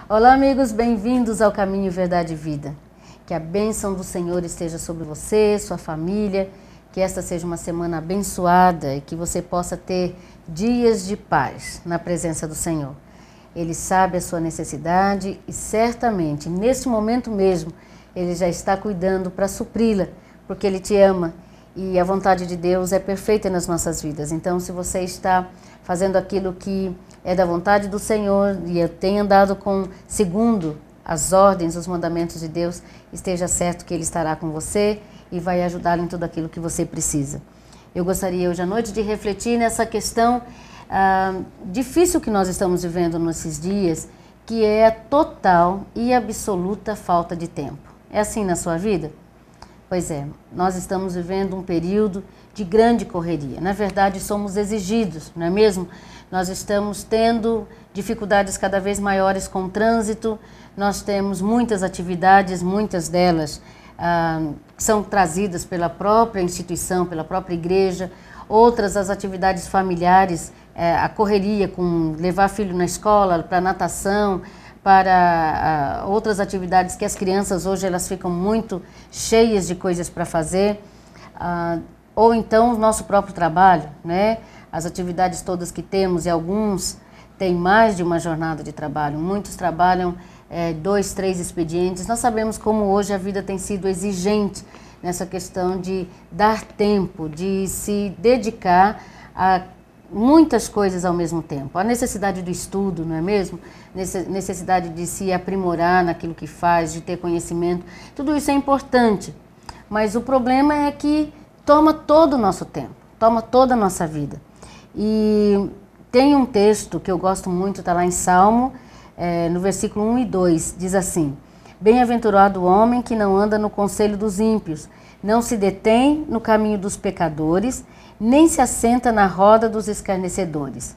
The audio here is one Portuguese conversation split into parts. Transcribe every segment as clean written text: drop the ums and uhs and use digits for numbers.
Olá, amigos, bem-vindos ao Caminho, Verdade e Vida. Que a bênção do Senhor esteja sobre você, sua família, que esta seja uma semana abençoada e que você possa ter dias de paz na presença do Senhor. Ele sabe a sua necessidade e certamente, neste momento mesmo, Ele já está cuidando para supri-la, porque Ele te ama e a vontade de Deus é perfeita nas nossas vidas. Então, se você está fazendo aquilo que é da vontade do Senhor e tem andado segundo as ordens, os mandamentos de Deus, esteja certo que Ele estará com você e vai ajudá-lo em tudo aquilo que você precisa. Eu gostaria hoje à noite de refletir nessa questão difícil que nós estamos vivendo nesses dias, que é a total e absoluta falta de tempo. É assim na sua vida? Pois é, nós estamos vivendo um período de grande correria. Na verdade, somos exigidos, não é mesmo? Nós estamos tendo dificuldades cada vez maiores com o trânsito, nós temos muitas atividades, muitas delas são trazidas pela própria instituição, pela própria igreja, outras as atividades familiares, a correria com levar filho na escola, para natação, para outras atividades que as crianças hoje elas ficam muito cheias de coisas para fazer, ou então o nosso próprio trabalho, né? As atividades todas que temos, e alguns têm mais de uma jornada de trabalho, muitos trabalham 2, 3 expedientes. Nós sabemos como hoje a vida tem sido exigente nessa questão de dar tempo, de se dedicar a muitas coisas ao mesmo tempo. A necessidade do estudo, não é mesmo? Necessidade de se aprimorar naquilo que faz, de ter conhecimento. Tudo isso é importante, mas o problema é que toma todo o nosso tempo, toma toda a nossa vida. E tem um texto que eu gosto muito, está lá em Salmo, no versículo 1 e 2, diz assim: Bem-aventurado o homem que não anda no conselho dos ímpios, não se detém no caminho dos pecadores, nem se assenta na roda dos escarnecedores.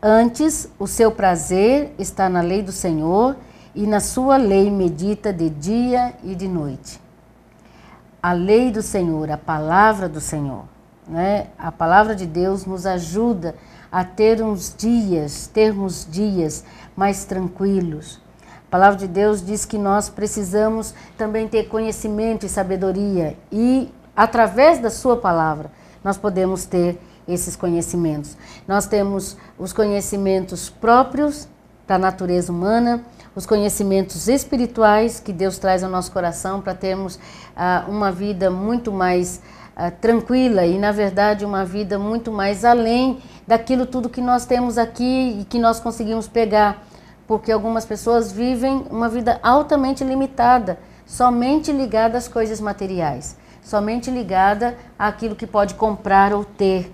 Antes, o seu prazer está na lei do Senhor, e na sua lei medita de dia e de noite. A lei do Senhor, a palavra do Senhor, né? A palavra de Deus nos ajuda a termos dias mais tranquilos. A palavra de Deus diz que nós precisamos também ter conhecimento e sabedoria, e através da sua palavra nós podemos ter esses conhecimentos. Nós temos os conhecimentos próprios da natureza humana, os conhecimentos espirituais que Deus traz ao nosso coração para termos uma vida muito mais tranquila e, na verdade, uma vida muito mais além daquilo tudo que nós temos aqui e que nós conseguimos pegar, porque algumas pessoas vivem uma vida altamente limitada, somente ligada às coisas materiais, somente ligada àquilo que pode comprar ou ter.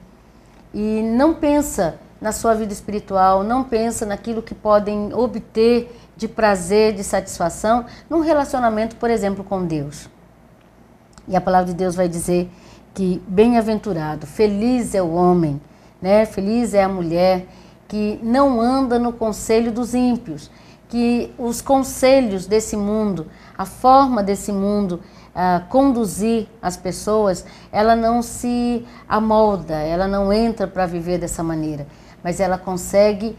E não pensa na sua vida espiritual, não pensa naquilo que podem obter de prazer, de satisfação, num relacionamento, por exemplo, com Deus. E a palavra de Deus vai dizer que bem-aventurado, feliz é o homem, né? Feliz é a mulher que não anda no conselho dos ímpios, que os conselhos desse mundo, a forma desse mundo conduzir as pessoas, ela não se amolda, ela não entra para viver dessa maneira, mas ela consegue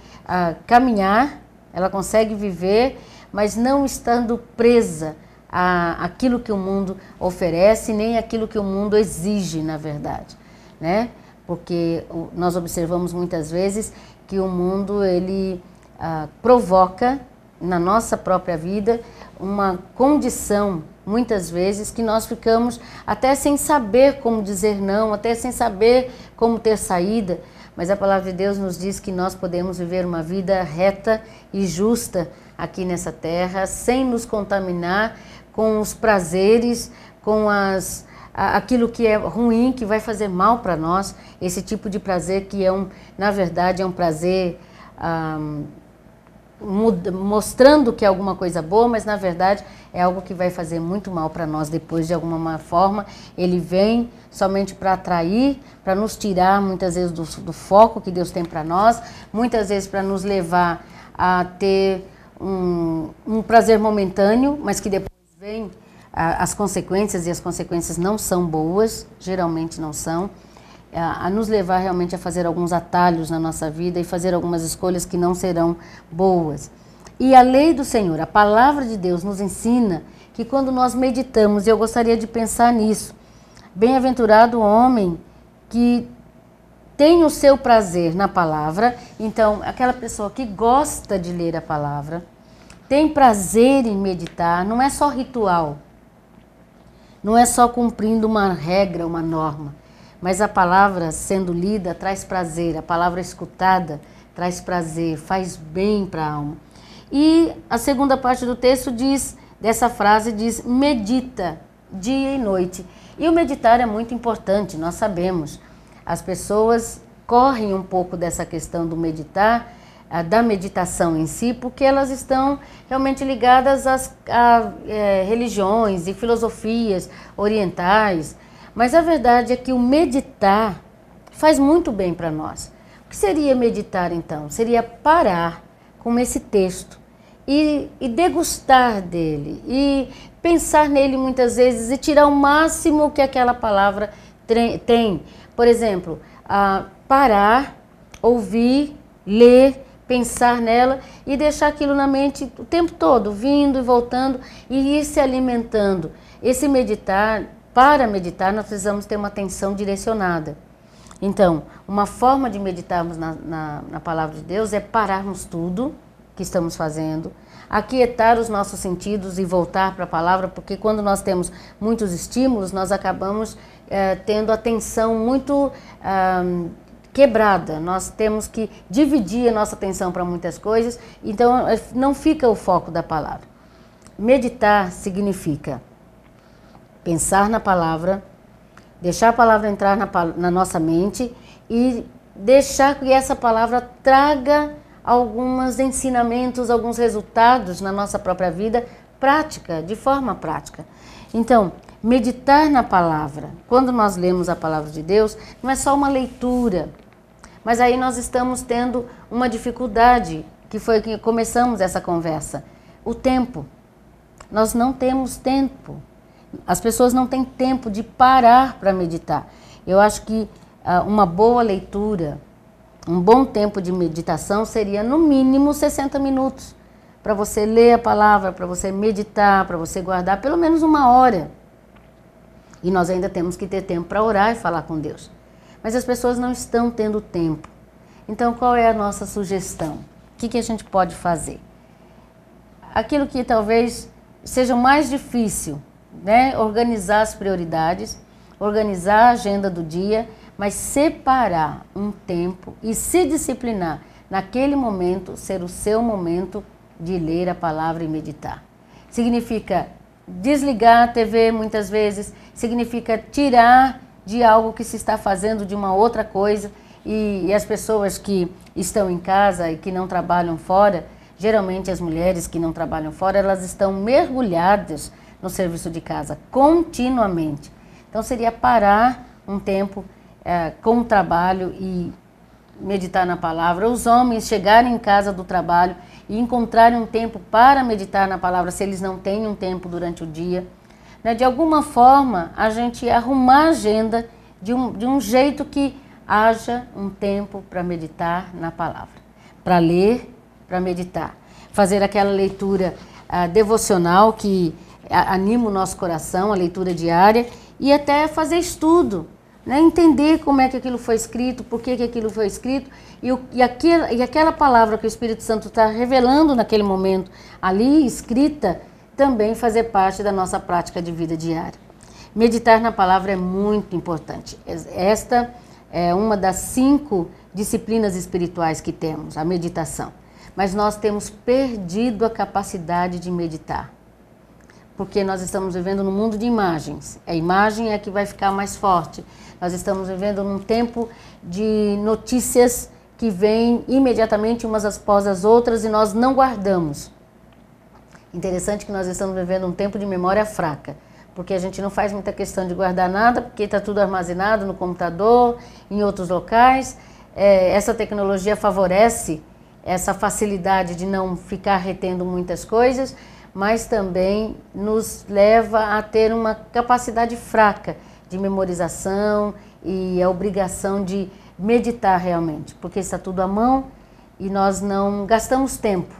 caminhar, ela consegue viver, mas não estando presa àquilo que o mundo oferece, nem aquilo que o mundo exige, na verdade, né? Porque nós observamos muitas vezes que o mundo ele provoca na nossa própria vida uma condição, muitas vezes, que nós ficamos até sem saber como dizer não, até sem saber como ter saída, mas a palavra de Deus nos diz que nós podemos viver uma vida reta e justa aqui nessa terra, sem nos contaminar com os prazeres, com aquilo que é ruim, que vai fazer mal para nós, esse tipo de prazer que na verdade é um prazer mostrando que é alguma coisa boa, mas na verdade é algo que vai fazer muito mal para nós depois, de alguma forma. Ele vem somente para atrair, para nos tirar muitas vezes do foco que Deus tem para nós, muitas vezes para nos levar a ter um prazer momentâneo, mas que depois vem as consequências, e as consequências não são boas, geralmente não são, a nos levar realmente a fazer alguns atalhos na nossa vida e fazer algumas escolhas que não serão boas. E a lei do Senhor, a palavra de Deus nos ensina que quando nós meditamos, e eu gostaria de pensar nisso, bem-aventurado o homem que tem o seu prazer na palavra. Então, aquela pessoa que gosta de ler a palavra, tem prazer em meditar, não é só ritual, não é só cumprindo uma regra, uma norma, mas a palavra sendo lida traz prazer, a palavra escutada traz prazer, faz bem para a alma. E a segunda parte do texto diz, dessa frase diz, medita dia e noite. E o meditar é muito importante, nós sabemos. As pessoas correm um pouco dessa questão do meditar, da meditação em si, porque elas estão realmente ligadas a religiões e filosofias orientais. Mas a verdade é que o meditar faz muito bem para nós. O que seria meditar então? Seria parar com esse texto e degustar dele, e pensar nele muitas vezes e tirar o máximo que aquela palavra tem. Por exemplo, parar, ouvir, ler, pensar nela e deixar aquilo na mente o tempo todo, vindo e voltando e ir se alimentando. Esse meditar, para meditar, nós precisamos ter uma atenção direcionada. Então, uma forma de meditarmos na palavra de Deus é pararmos tudo que estamos fazendo, aquietar os nossos sentidos e voltar para a palavra, porque quando nós temos muitos estímulos, nós acabamos tendo a atenção muito quebrada. Nós temos que dividir a nossa atenção para muitas coisas, então não fica o foco da palavra. Meditar significa pensar na palavra, deixar a palavra entrar na nossa mente e deixar que essa palavra traga alguns ensinamentos, alguns resultados na nossa própria vida, prática, de forma prática. Então, meditar na palavra, quando nós lemos a palavra de Deus, não é só uma leitura, mas aí nós estamos tendo uma dificuldade, que foi que começamos essa conversa, o tempo. Nós não temos tempo. As pessoas não têm tempo de parar para meditar. Eu acho que uma boa leitura, um bom tempo de meditação seria no mínimo 60 minutos. Para você ler a palavra, para você meditar, para você guardar pelo menos 1 hora. E nós ainda temos que ter tempo para orar e falar com Deus. Mas as pessoas não estão tendo tempo. Então qual é a nossa sugestão? O que a gente pode fazer? Aquilo que talvez seja mais difícil, né? Organizar as prioridades, organizar a agenda do dia, mas separar um tempo e se disciplinar naquele momento, ser o seu momento de ler a palavra e meditar. Significa desligar a TV muitas vezes, significa tirar de algo que se está fazendo de uma outra coisa, e as pessoas que estão em casa e que não trabalham fora, geralmente as mulheres que não trabalham fora, elas estão mergulhadas no serviço de casa continuamente. Então seria parar um tempo com o trabalho e meditar na palavra. Os homens chegarem em casa do trabalho e encontrarem um tempo para meditar na palavra, se eles não têm um tempo durante o dia. De alguma forma, a gente arrumar a agenda de um jeito que haja um tempo para meditar na palavra, para ler, para meditar. Fazer aquela leitura devocional que anima o nosso coração, a leitura diária, e até fazer estudo. Entender como é que aquilo foi escrito, por que aquilo foi escrito, e aquela palavra que o Espírito Santo está revelando naquele momento ali, escrita, também fazer parte da nossa prática de vida diária. Meditar na palavra é muito importante. Esta é uma das 5 disciplinas espirituais que temos, a meditação. Mas nós temos perdido a capacidade de meditar. Porque nós estamos vivendo num mundo de imagens. A imagem é que vai ficar mais forte. Nós estamos vivendo num tempo de notícias que vêm imediatamente umas após as outras e nós não guardamos. Interessante que nós estamos vivendo um tempo de memória fraca, porque a gente não faz muita questão de guardar nada, porque está tudo armazenado no computador, em outros locais. Essa tecnologia favorece essa facilidade de não ficar retendo muitas coisas, mas também nos leva a ter uma capacidade fraca de memorização e a obrigação de meditar realmente, porque está tudo à mão e nós não gastamos tempo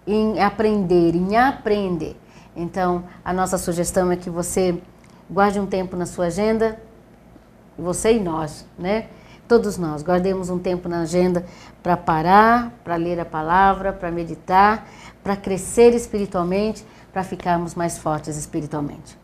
em aprender, em apreender. Então, a nossa sugestão é que você guarde um tempo na sua agenda, você e nós, né? Todos nós, guardemos um tempo na agenda para parar, para ler a palavra, para meditar, para crescer espiritualmente, para ficarmos mais fortes espiritualmente.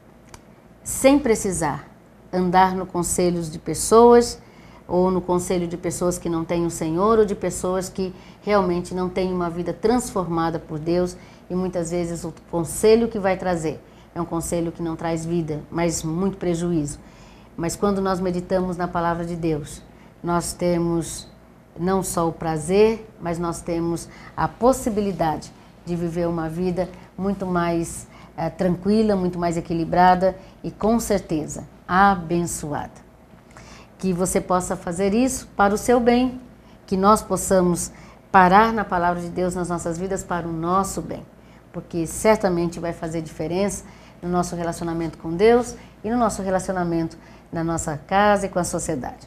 Sem precisar andar no conselho de pessoas, ou no conselho de pessoas que não têm o Senhor, ou de pessoas que realmente não têm uma vida transformada por Deus, e muitas vezes o conselho que vai trazer é um conselho que não traz vida, mas muito prejuízo. Mas quando nós meditamos na palavra de Deus, nós temos não só o prazer, mas nós temos a possibilidade de viver uma vida muito mais tranquila, muito mais equilibrada e com certeza abençoada. Que você possa fazer isso para o seu bem, que nós possamos parar na palavra de Deus nas nossas vidas para o nosso bem, porque certamente vai fazer diferença no nosso relacionamento com Deus e no nosso relacionamento na nossa casa e com a sociedade.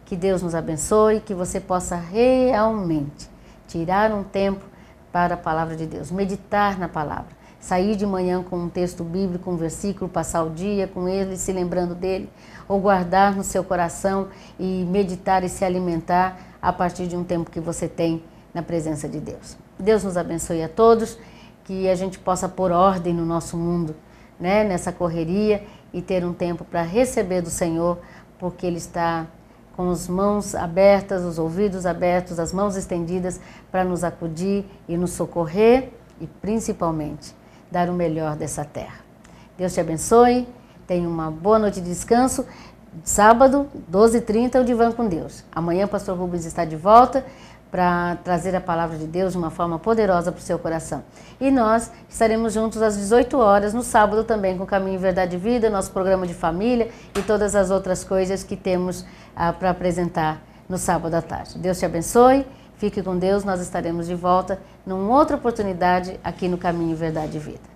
Que Deus nos abençoe, que você possa realmente tirar um tempo para a palavra de Deus, meditar na palavra, sair de manhã com um texto bíblico, um versículo, passar o dia com ele, se lembrando dele, ou guardar no seu coração e meditar e se alimentar a partir de um tempo que você tem na presença de Deus. Deus nos abençoe a todos, que a gente possa pôr ordem no nosso mundo, né, nessa correria, e ter um tempo para receber do Senhor, porque Ele está com as mãos abertas, os ouvidos abertos, as mãos estendidas para nos acudir e nos socorrer e principalmente dar o melhor dessa terra. Deus te abençoe, tenha uma boa noite de descanso. Sábado, 12h30, o Divã com Deus. Amanhã o pastor Rubens está de volta para trazer a palavra de Deus de uma forma poderosa para o seu coração. E nós estaremos juntos às 18 horas, no sábado também, com Caminho, Verdade e Vida, nosso programa de família e todas as outras coisas que temos para apresentar no sábado à tarde. Deus te abençoe, fique com Deus, nós estaremos de volta numa outra oportunidade aqui no Caminho, Verdade e Vida.